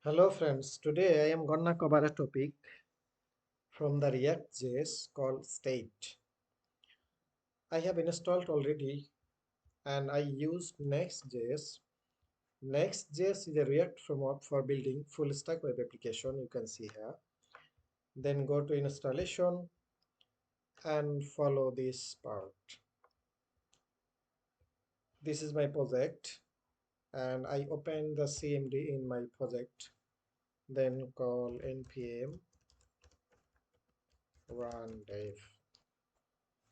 Hello friends, today I am gonna cover a topic from the React.js called state. I have installed already and I use Next.js. Next.js is a React framework for building full stack web application, you can see here. Then go to installation and follow this part. This is my project and I open the CMD in my project. Then call npm run dev.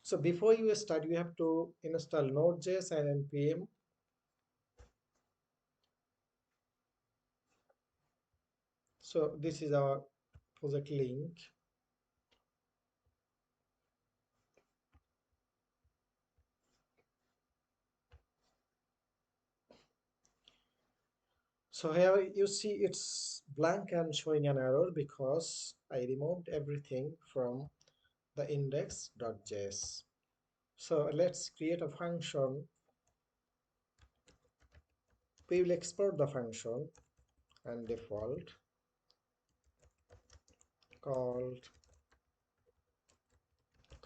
So before you start, you have to install Node.js and npm. So this is our project link. So here you see it's blank and showing an error because I removed everything from the index.js. So let's create a function. We will export the function and default called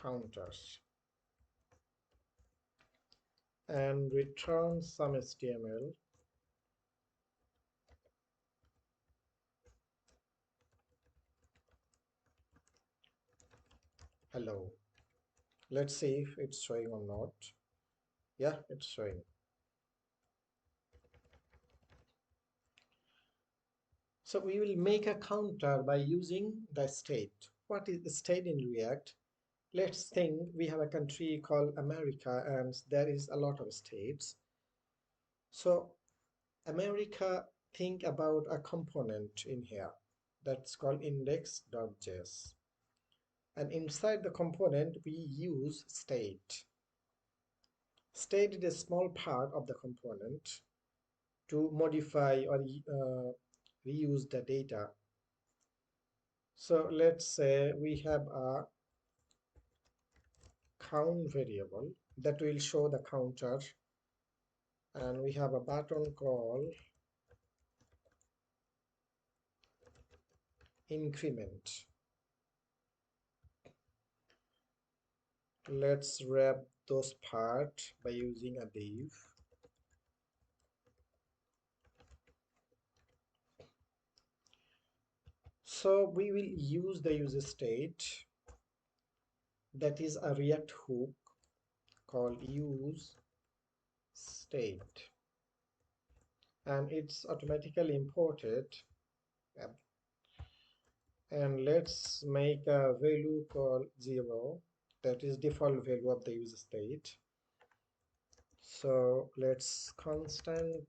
counters and return some HTML. Hello. Let's see if it's showing or not. Yeah, it's showing. So we will make a counter by using the state. What is the state in React? Let's think we have a country called America and there is a lot of states. So America, think about a component in here that's called index.js. And inside the component, we use state. State is a small part of the component to modify or reuse the data. So let's say we have a count variable that will show the counter, and we have a button called increment. Let's wrap those parts by using a div. So we will use the useState, that is a React hook called useState, and it's automatically imported. And let's make a value called 0, that is default value of the useState. So let's constant,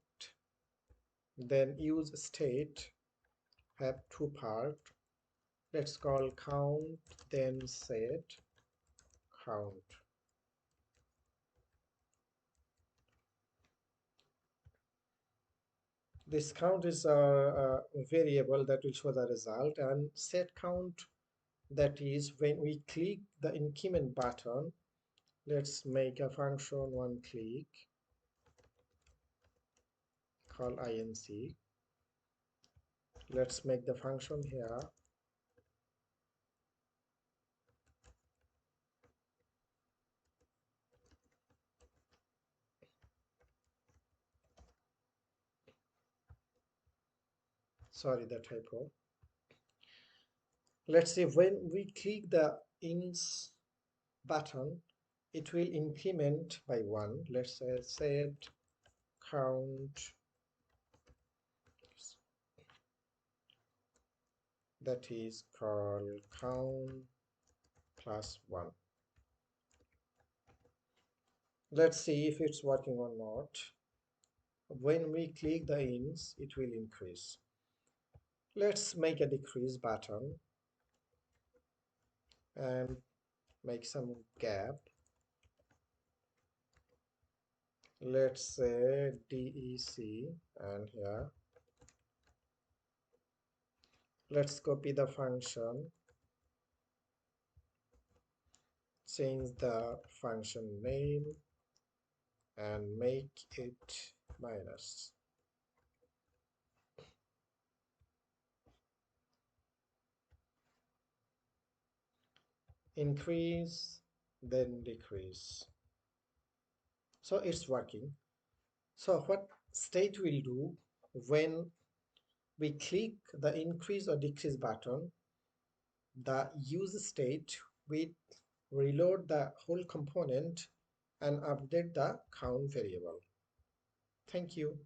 then useState have two part. Let's call count, then set count. This count is a variable that will show the result, and set count, that is when we click the increment button. Let's make a function one click called inc. Let's make the function here. Sorry, the typo. Let's see, when we click the ins button, it will increment by 1. Let's say set count, that is called count plus 1. Let's see if it's working or not. When we click the ins, it will increase. Let's make a decrease button and make some gap. Let's say DEC, and here let's copy the function, change the function name and make it minus. increase, then decrease. So it's working. So what state will do when we click the increase or decrease button, the use state will reload the whole component and update the count variable. Thank you.